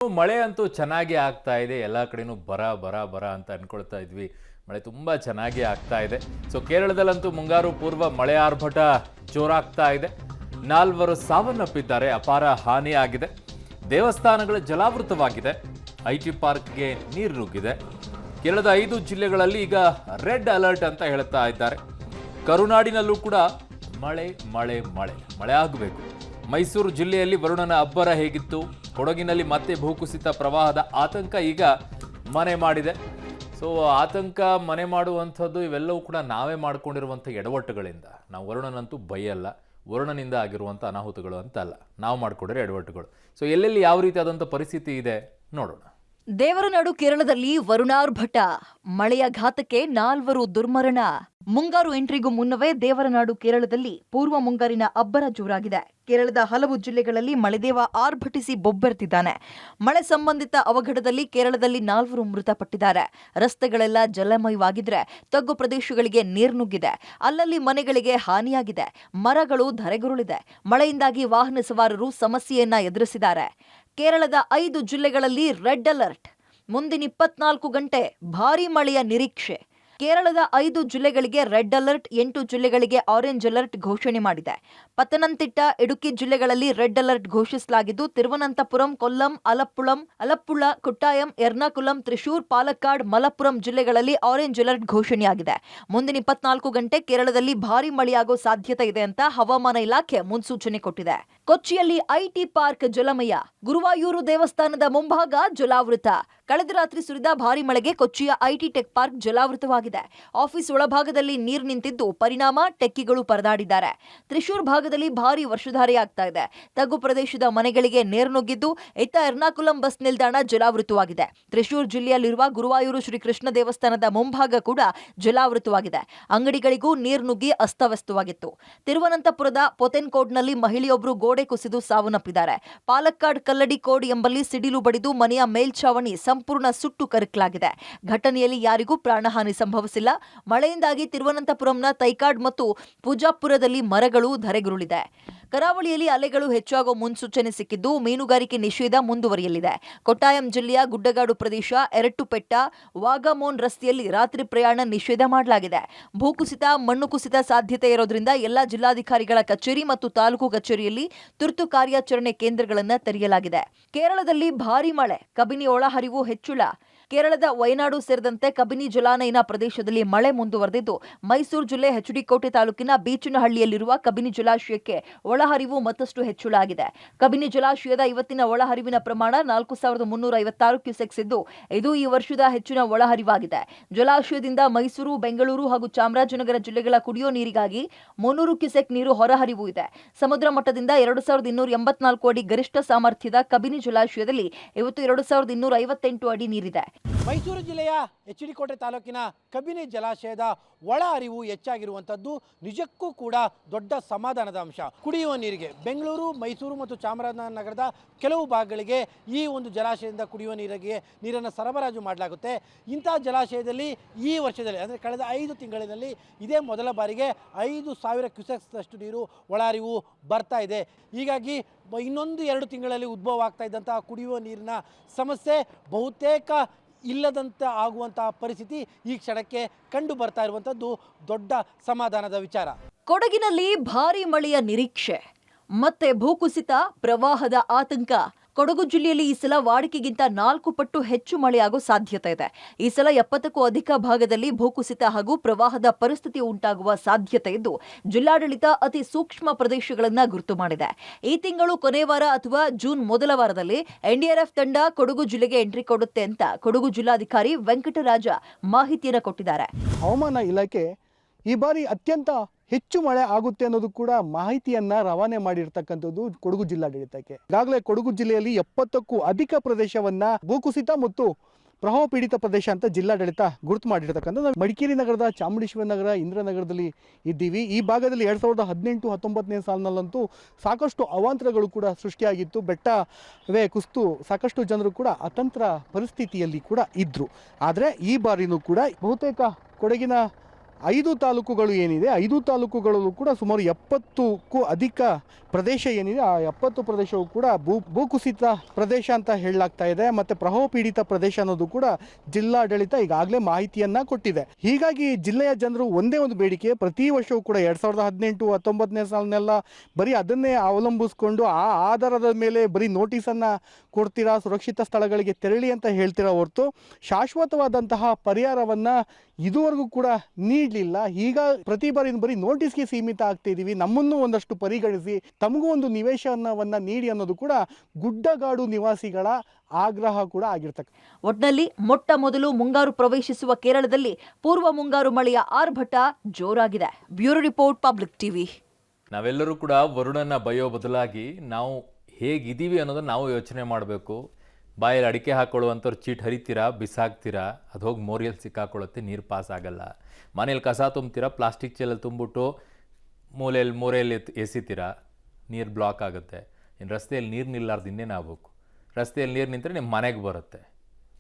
ಮಳೆ ಅಂತೂ ಚೆನ್ನಾಗಿ ಆಗ್ತಾ ಇದೆ. ಎಲ್ಲ ಕಡೆನೂ ಬರ ಬರ ಬರ ಅಂತ ಅನ್ಕೊಳ್ತಾ ಇದ್ವಿ. ಮಳೆ ತುಂಬಾ ಚೆನ್ನಾಗಿ ಆಗ್ತಾ ಇದೆ. ಸೊ ಕೇರಳದಲ್ಲಂತೂ ಮುಂಗಾರು ಪೂರ್ವ ಮಳೆ ಆರ್ಭಟ ಜೋರಾಗ್ತಾ ಇದೆ. 4 ಸಾವನ್ನಪ್ಪಿದ್ದಾರೆ, ಅಪಾರ ಹಾನಿಯಾಗಿದೆ. ದೇವಸ್ಥಾನಗಳು ಜಲಾವೃತವಾಗಿದೆ. ಐಟಿ ಪಾರ್ಕ್ಗೆ ನೀರು ನುಗ್ಗಿದೆ. ಕೇರಳದ 5 ಜಿಲ್ಲೆಗಳಲ್ಲಿ ಈಗ ರೆಡ್ ಅಲರ್ಟ್ ಅಂತ ಹೇಳ್ತಾ ಇದ್ದಾರೆ. ಕರುನಾಡಿನಲ್ಲೂ ಕೂಡ ಮಳೆ ಮಳೆ ಮಳೆ ಮಳೆ ಆಗಬೇಕು. ಮೈಸೂರು ಜಿಲ್ಲೆಯಲ್ಲಿ ವರುಣನ ಅಬ್ಬರ ಹೇಗಿತ್ತು, ಕೊಡಗಿನಲ್ಲಿ ಮತ್ತೆ ಭೂಕುಸಿತ ಪ್ರವಾಹದ ಆತಂಕ ಈಗ ಮನೆ ಮಾಡಿದೆ. ಸೊ ಆತಂಕ ಮನೆ ಮಾಡುವಂಥದ್ದು ಇವೆಲ್ಲವೂ ಕೂಡ ನಾವೇ ಮಾಡಿಕೊಂಡಿರುವಂಥ ಎಡವಟ್ಟುಗಳಿಂದ. ನಾವು ವರುಣನಂತೂ ಬೈಯಲ್ಲ, ವರುಣನಿಂದ ಆಗಿರುವಂಥ ಅನಾಹುತಗಳು ಅಂತಲ್ಲ, ನಾವು ಮಾಡಿಕೊಂಡಿರೋ ಎಡವಟ್ಟುಗಳು. ಸೊ ಎಲ್ಲೆಲ್ಲಿ ಯಾವ ರೀತಿಯಾದಂಥ ಪರಿಸ್ಥಿತಿ ಇದೆ ನೋಡೋಣ. ದೇವರನಾಡು ಕೇರಳದಲ್ಲಿ ವರುಣಾರ್ಭಟ, ಮಳೆಯ ಘಾತಕ್ಕೆ 4 ದುರ್ಮರಣ. ಮುಂಗಾರು ಎಂಟ್ರಿಗೂ ಮುನ್ನವೇ ದೇವರನಾಡು ಕೇರಳದಲ್ಲಿ ಪೂರ್ವ ಮುಂಗಾರಿನ ಅಬ್ಬರ ಜೋರಾಗಿದೆ. ಕೇರಳದ ಹಲವು ಜಿಲ್ಲೆಗಳಲ್ಲಿ ಮಳೆದೇವ ಆರ್ಭಟಿಸಿ ಬೊಬ್ಬೆರ್ತಿದ್ದಾನೆ. ಮಳೆ ಸಂಬಂಧಿತ ಅವಘಡದಲ್ಲಿ ಕೇರಳದಲ್ಲಿ 4 ಮೃತಪಟ್ಟಿದ್ದಾರೆ. ರಸ್ತೆಗಳೆಲ್ಲ ಜಲಮಯವಾಗಿದ್ರೆ ತಗ್ಗು ಪ್ರದೇಶಗಳಿಗೆ ನೀರು ನುಗ್ಗಿದೆ. ಅಲ್ಲಲ್ಲಿ ಮನೆಗಳಿಗೆ ಹಾನಿಯಾಗಿದೆ. ಮರಗಳು ಧರೆಗುರುಳಿದೆ. ಮಳೆಯಿಂದಾಗಿ ವಾಹನ ಸವಾರರು ಸಮಸ್ಯೆಯನ್ನ ಎದುರಿಸಿದ್ದಾರೆ. ಕೇರಳದ 5 ಜಿಲ್ಲೆಗಳಲ್ಲಿ ರೆಡ್ ಅಲರ್ಟ್. ಮುಂದಿನ 24 ಗಂಟೆ ಭಾರೀ ಮಳೆಯ ನಿರೀಕ್ಷೆ. ಕೇರಳದ 5 ಜಿಲ್ಲೆಗಳಿಗೆ ರೆಡ್ ಅಲರ್ಟ್, 8 ಜಿಲ್ಲೆಗಳಿಗೆ ಆರೆಂಜ್ ಅಲರ್ಟ್ ಘೋಷಣೆ ಮಾಡಿದೆ. ಪತ್ತನಂತಿಟ್ಟ, ಇಡುಕಿ ಜಿಲ್ಲೆಗಳಲ್ಲಿ ರೆಡ್ ಅಲರ್ಟ್ ಘೋಷಿಸಲಾಗಿದ್ದು, ತಿರುವನಂತಪುರಂ, ಕೊಲ್ಲಂ, ಅಲಪ್ಪುಳ, ಕೊಟ್ಟಾಯಂ, ಎರ್ನಾಕುಲಂ, ತ್ರಿಶೂರ್, ಪಾಲಕ್ಕಾಡ್, ಮಲಪ್ಪುರಂ ಜಿಲ್ಲೆಗಳಲ್ಲಿ ಆರೆಂಜ್ ಅಲರ್ಟ್ ಘೋಷಣೆಯಾಗಿದೆ. ಮುಂದಿನ 24 ಗಂಟೆ ಕೇರಳದಲ್ಲಿ ಭಾರೀ ಮಳೆಯಾಗೋ ಸಾಧ್ಯತೆ ಇದೆ ಅಂತ ಹವಾಮಾನ ಇಲಾಖೆ ಮುನ್ಸೂಚನೆ ಕೊಟ್ಟಿದೆ. ಕೊಚ್ಚಿಯಲ್ಲಿ ಐಟಿ ಪಾರ್ಕ್ ಜಲಮಯ. ಗುರುವಾಯೂರು ದೇವಸ್ಥಾನದ ಮುಂಭಾಗ ಜಲಾವೃತ. ಕಳೆದ ರಾತ್ರಿ ಸುರಿದ ಭಾರೀ ಮಳೆಗೆ ಕೊಚ್ಚಿಯ ಐಟಿ ಟೆಕ್ ಪಾರ್ಕ್ ಜಲಾವೃತವಾಗಿದೆ. ಆಫೀಸ್ ಒಳಭಾಗದಲ್ಲಿ ನೀರು ನಿಂತಿದ್ದು ಪರಿಣಾಮ ಟೆಕ್ಕಿಗಳು ಪರದಾಡಿದ್ದಾರೆ. ತ್ರಿಶೂರ್ ಭಾಗದಲ್ಲಿ ಭಾರೀ ವರ್ಷಧಾರೆಯಾಗ್ತಾ ಇದೆ. ತಗ್ಗು ಪ್ರದೇಶದ ಮನೆಗಳಿಗೆ ನೀರು ನುಗ್ಗಿದ್ದು, ಇತ್ತ ಎರ್ನಾಕುಲಂ ಬಸ್ ನಿಲ್ದಾಣ ಜಲಾವೃತವಾಗಿದೆ. ತ್ರಿಶೂರ್ ಜಿಲ್ಲೆಯಲ್ಲಿರುವ ಗುರುವಾಯೂರು ಶ್ರೀ ಕೃಷ್ಣ ದೇವಸ್ಥಾನದ ಮುಂಭಾಗ ಕೂಡ ಜಲಾವೃತವಾಗಿದೆ. ಅಂಗಡಿಗಳಿಗೂ ನೀರು ನುಗ್ಗಿ ಅಸ್ತವ್ಯಸ್ತವಾಗಿತ್ತು. ತಿರುವನಂತಪುರದ ಪೊತೆನ್ಕೋಡ್ನಲ್ಲಿ ಮಹಿಳೆಯೊಬ್ಬರು ಗೋಡೆ ಕುಸಿದು ಸಾವನ್ನಪ್ಪಿದ್ದಾರೆ. ಪಾಲಕ್ಕಾಡ್ ಕಲ್ಲಡಿಕೋಡ್ ಎಂಬಲ್ಲಿ ಸಿಡಿಲು ಬಡಿದು ಮನೆಯ ಮೇಲ್ಛಾವಣಿ ಸಂಪೂರ್ಣ ಸುಟ್ಟು ಕರಕಲಾಗಿದೆ. ಘಟನೆಯಲ್ಲಿ ಯಾರಿಗೂ ಪ್ರಾಣಹಾನಿ ಸಂಭವಿಸಿಲ್ಲ. ಮಳೆಯಿಂದಾಗಿ ತಿರುವನಂತಪುರಂನ ತೈಕಾಡ್ ಮತ್ತು ಪೂಜಾಪುರದಲ್ಲಿ ಮರಗಳು ಧರೆಗುರುಳಿದೆ. ಕರಾವಳಿಯಲ್ಲಿ ಅಲೆಗಳು ಹೆಚ್ಚಾಗುವ ಮುನ್ಸೂಚನೆ ಸಿಕ್ಕಿದ್ದು, ಮೀನುಗಾರಿಕೆ ನಿಷೇಧ ಮುಂದುವರಿಯಲಿದೆ. ಕೊಟ್ಟಾಯಂ ಜಿಲ್ಲೆಯ ಗುಡ್ಡಗಾಡು ಪ್ರದೇಶ ಎರಟ್ಟುಪೆಟ್ಟ, ವಾಗಮೋನ್ ರಸ್ತೆಯಲ್ಲಿ ರಾತ್ರಿ ಪ್ರಯಾಣ ನಿಷೇಧ ಮಾಡಲಾಗಿದೆ. ಭೂಕುಸಿತ, ಮಣ್ಣು ಕುಸಿತ ಸಾಧ್ಯತೆ ಇರೋದ್ರಿಂದ ಎಲ್ಲಾ ಜಿಲ್ಲಾಧಿಕಾರಿಗಳ ಕಚೇರಿ ಮತ್ತು ತಾಲೂಕು ಕಚೇರಿಯಲ್ಲಿ ತುರ್ತು ಕಾರ್ಯಾಚರಣೆ ಕೇಂದ್ರಗಳನ್ನು ತೆರೆಯಲಾಗಿದೆ. ಕೇರಳದಲ್ಲಿ ಭಾರೀ ಮಳೆ, ಕಬಿನಿ ಒಳಹರಿವು ಹೆಚ್ಚಳ. ಕೇರಳದ ವಯನಾಡು ಸೇರಿದಂತೆ ಕಬಿನಿ ಜಲಾನಯನ ಪ್ರದೇಶದಲ್ಲಿ ಮಳೆ ಮುಂದುವರೆದಿದ್ದು, ಮೈಸೂರು ಜಿಲ್ಲೆ ಹೆಚ್ಡಿಕೋಟೆ ತಾಲೂಕಿನ ಬೀಚನಹಳ್ಳಿಯಲ್ಲಿರುವ ಕಬಿನಿ ಜಲಾಶಯಕ್ಕೆ ಒಳಹರಿವು ಮತ್ತಷ್ಟು ಹೆಚ್ಚಳ ಆಗಿದೆ. ಕಬಿನಿ ಜಲಾಶಯದ ಇವತ್ತಿನ ಒಳಹರಿವಿನ ಪ್ರಮಾಣ 4356 ಕ್ಯೂಸೆಕ್ಸ್ ಇದ್ದು, ಇದು ಈ ವರ್ಷದ ಹೆಚ್ಚಿನ ಒಳಹರಿವಾಗಿದೆ. ಜಲಾಶಯದಿಂದ ಮೈಸೂರು, ಬೆಂಗಳೂರು ಹಾಗೂ ಚಾಮರಾಜನಗರ ಜಿಲ್ಲೆಗಳ ಕುಡಿಯೋ ನೀರಿಗಾಗಿ 300 ಕ್ಯೂಸೆಕ್ ನೀರು ಹೊರಹರಿವು ಇದೆ. ಸಮುದ್ರ ಮಟ್ಟದಿಂದ 2284 ಅಡಿ ಗರಿಷ್ಠ ಸಾಮರ್ಥ್ಯದ ಕಬಿನಿ ಜಲಾಶಯದಲ್ಲಿ ಇವತ್ತು 2258 ಅಡಿ ನೀರಿದೆ. ಮೈಸೂರು ಜಿಲ್ಲೆಯ ಹೆಚ್ಡಿಕೋಟೆ ತಾಲೂಕಿನ ಕಬಿನಿ ಜಲಾಶಯದ ಒಳ ಹರಿವು ಹೆಚ್ಚಾಗಿರುವಂಥದ್ದು ನಿಜಕ್ಕೂ ಕೂಡ ದೊಡ್ಡ ಸಮಾಧಾನದ ಅಂಶ. ಕುಡಿಯುವ ನೀರಿಗೆ ಬೆಂಗಳೂರು, ಮೈಸೂರು ಮತ್ತು ಚಾಮರಾಜನಗರದ ಕೆಲವು ಭಾಗಗಳಿಗೆ ಈ ಒಂದು ಜಲಾಶಯದಿಂದ ಕುಡಿಯುವ ನೀರನ್ನು ಸರಬರಾಜು ಮಾಡಲಾಗುತ್ತೆ. ಇಂತಹ ಜಲಾಶಯದಲ್ಲಿ ಈ ವರ್ಷದಲ್ಲಿ ಅಂದರೆ ಕಳೆದ 5 ತಿಂಗಳಿನಲ್ಲಿ ಇದೇ ಮೊದಲ ಬಾರಿಗೆ 5000 ಕ್ಯೂಸೆಕ್ಸ್ನಷ್ಟು ನೀರು ಒಳಹರಿವು ಬರ್ತಾ ಇದೆ. ಹೀಗಾಗಿ ಇನ್ನೊಂದು 2 ತಿಂಗಳಲ್ಲಿ ಉದ್ಭವ ಆಗ್ತಾ ಇದ್ದಂತಹ ಕುಡಿಯುವ ನೀರಿನ ಸಮಸ್ಯೆ ಬಹುತೇಕ ಇಲ್ಲದಂತೆ ಆಗುವಂತಹ ಪರಿಸ್ಥಿತಿ ಈ ಕ್ಷಣಕ್ಕೆ ಕಂಡು ಬರ್ತಾ ಇರುವಂಥದ್ದು ದೊಡ್ಡ ಸಮಾಧಾನದ ವಿಚಾರ. ಕೊಡಗಿನಲ್ಲಿ ಭಾರೀ ಮಳೆಯ ನಿರೀಕ್ಷೆ, ಮತ್ತೆ ಭೂಕುಸಿತ, ಪ್ರವಾಹದ ಆತಂಕ. ಕೊಡಗು ಜಿಲ್ಲೆಯಲ್ಲಿ ಈ ಸಲ ವಾಡಿಕೆಗಿಂತ 4 ಪಟ್ಟು ಹೆಚ್ಚು ಮಳೆಯಾಗೋ ಸಾಧ್ಯತೆ ಇದೆ. ಈ ಸಲ 70ಕ್ಕೂ ಅಧಿಕ ಭಾಗದಲ್ಲಿ ಭೂಕುಸಿತ ಹಾಗೂ ಪ್ರವಾಹದ ಪರಿಸ್ಥಿತಿ ಉಂಟಾಗುವ ಸಾಧ್ಯತೆ ಇದ್ದು, ಜಿಲ್ಲಾಡಳಿತ ಅತಿ ಸೂಕ್ಷ್ಮ ಪ್ರದೇಶಗಳನ್ನು ಗುರುತು ಮಾಡಿದೆ. ಈ ತಿಂಗಳು ಕೊನೆ ವಾರ ಅಥವಾ ಜೂನ್ ಮೊದಲ ವಾರದಲ್ಲಿ ಎನ್ಡಿಆರ್ಎಫ್ ತಂಡ ಕೊಡಗು ಜಿಲ್ಲೆಗೆ ಎಂಟ್ರಿ ಕೊಡುತ್ತೆ ಅಂತ ಕೊಡಗು ಜಿಲ್ಲಾಧಿಕಾರಿ ವೆಂಕಟರಾಜ ಮಾಹಿತಿಯನ್ನು ಕೊಟ್ಟಿದ್ದಾರೆ. ಹವಾಮಾನ ಇಲಾಖೆ ಈ ಬಾರಿ ಅತ್ಯಂತ ಹೆಚ್ಚು ಮಳೆ ಆಗುತ್ತೆ ಅನ್ನೋದು ಕೂಡ ಮಾಹಿತಿಯನ್ನ ರವಾನೆ ಮಾಡಿರ್ತಕ್ಕಂಥದ್ದು ಕೊಡಗು ಜಿಲ್ಲಾಡಳಿತಕ್ಕೆ. ಈಗಾಗಲೇ ಕೊಡಗು ಜಿಲ್ಲೆಯಲ್ಲಿ 70ಕ್ಕೂ ಅಧಿಕ ಪ್ರದೇಶವನ್ನ ಭೂಕುಸಿತ ಮತ್ತು ಪ್ರವಾಹ ಪೀಡಿತ ಪ್ರದೇಶ ಅಂತ ಜಿಲ್ಲಾಡಳಿತ ಗುರುತು ಮಾಡಿರ್ತಕ್ಕಂಥದ್ದು. ಮಡಿಕೇರಿ ನಗರದ, ಚಾಮುಂಡೇಶ್ವರಿ ನಗರ, ಇಂದ್ರನಗರದಲ್ಲಿ ಇದ್ದೀವಿ. ಈ ಭಾಗದಲ್ಲಿ 2018-19 ಸಾಲಿನಲ್ಲಂತೂ ಸಾಕಷ್ಟು ಅವಾಂತರಗಳು ಕೂಡ ಸೃಷ್ಟಿಯಾಗಿತ್ತು. ಬೆಟ್ಟವೇ ಕುಸಿತು ಸಾಕಷ್ಟು ಜನರು ಕೂಡ ಅತಂತ್ರ ಪರಿಸ್ಥಿತಿಯಲ್ಲಿ ಕೂಡ ಇದ್ರು. ಆದರೆ ಈ ಬಾರಿನೂ ಕೂಡ ಬಹುತೇಕ ಕೊಡಗಿನ 5 ತಾಲೂಕುಗಳು ಏನಿದೆ 5 ತಾಲೂಕುಗಳಲ್ಲೂ ಕೂಡ ಸುಮಾರು 70ಕ್ಕೂ ಅಧಿಕ ಪ್ರದೇಶ ಏನಿದೆ ಆ 70 ಪ್ರದೇಶವು ಕೂಡ ಭೂಕುಸಿತ ಪ್ರದೇಶ ಅಂತ ಹೇಳಲಾಗ್ತಾ ಇದೆ. ಮತ್ತು ಪ್ರವಾಹ ಪೀಡಿತ ಪ್ರದೇಶ ಅನ್ನೋದು ಕೂಡ ಜಿಲ್ಲಾಡಳಿತ ಈಗಾಗಲೇ ಮಾಹಿತಿಯನ್ನು ಕೊಟ್ಟಿದೆ. ಹೀಗಾಗಿ ಜಿಲ್ಲೆಯ ಜನರು ಒಂದೇ ಒಂದು ಬೇಡಿಕೆ, ಪ್ರತಿ ವರ್ಷವೂ ಕೂಡ 2018, 19ನೇ ಸಾಲಿನೆಲ್ಲ ಬರೀ ಅದನ್ನೇ ಅವಲಂಬಿಸ್ಕೊಂಡು ಆ ಆಧಾರದ ಮೇಲೆ ಬರೀ ನೋಟಿಸನ್ನು ಕೊಡ್ತೀರಾ, ಸುರಕ್ಷಿತ ಸ್ಥಳಗಳಿಗೆ ತೆರಳಿ ಅಂತ ಹೇಳ್ತೀರಾ ಹೊರತು ಶಾಶ್ವತವಾದಂತಹ ಪರಿಹಾರವನ್ನು ಇದುವರೆಗೂ ಕೂಡ ನೀಡಲಿಲ್ಲ. ಈಗ ಪ್ರತಿ ಬಾರಿ ಬರೀ ನೋಟಿಸ್ಗೆ ಸೀಮಿತ ಆಗ್ತಿದ್ದೀವಿ, ನಮ್ಮನ್ನು ಒಂದಷ್ಟು ಪರಿಗಣಿಸಿ ತಮಗೂ ಒಂದು ನಿವೇಶನವನ್ನು ನೀಡಿ ಅನ್ನೋದು ಕೂಡ ಗುಡ್ಡಗಾಡು ನಿವಾಸಿಗಳ ಆಗ್ರಹ ಕೂಡ ಆಗಿರ್ತಕ್ಕ. ಒಟ್ನಲ್ಲಿ ಮೊಟ್ಟ ಮೊದಲು ಮುಂಗಾರು ಪ್ರವೇಶಿಸುವ ಕೇರಳದಲ್ಲಿ ಪೂರ್ವ ಮುಂಗಾರು ಮಳೆಯ ಆರ್ಭಟ ಜೋರಾಗಿದೆ. Bureau report, public TV. ನಾವೆಲ್ಲರೂ ಕೂಡ ವರುಣನ ಬಯೋ ಬದಲಾಗಿ ನಾವು ಹೇಗಿದ್ದೀವಿ ಅನ್ನೋದನ್ನು ನಾವು ಯೋಚನೆ ಮಾಡಬೇಕು. ಬಾಯಲ್ಲಿ ಅಡಿಕೆ ಹಾಕೊಳ್ಳುವಂಥವ್ರು ಚೀಟ್ ಹರಿತೀರಾ, ಬಿಸಾಕ್ತೀರಾ, ಅದು ಹೋಗಿ ಮೋರಿಯಲ್ಲಿ ಸಿಕ್ಕಾಕೊಳ್ಳುತ್ತೆ, ನೀರು ಪಾಸ್ ಆಗಲ್ಲ. ಮನೇಲಿ ಕಸ ತುಂಬ್ತೀರಾ, ಪ್ಲಾಸ್ಟಿಕ್ ಚೀಲಲ್ಲಿ ತುಂಬಿಟ್ಟು ಮೂಲೆಯಲ್ಲಿ ಎಸಿತೀರಾ, ನೀರು ಬ್ಲಾಕ್ ಆಗುತ್ತೆ. ಇನ್ನು ರಸ್ತೆಯಲ್ಲಿ ನೀರು ನಿಲ್ಲಾರ್ದು ಇನ್ನೇನಾಗಬೇಕು? ರಸ್ತೆಯಲ್ಲಿ ನೀರು ನಿಂತರೆ ನಿಮ್ಮ ಮನೆಗೆ ಬರುತ್ತೆ.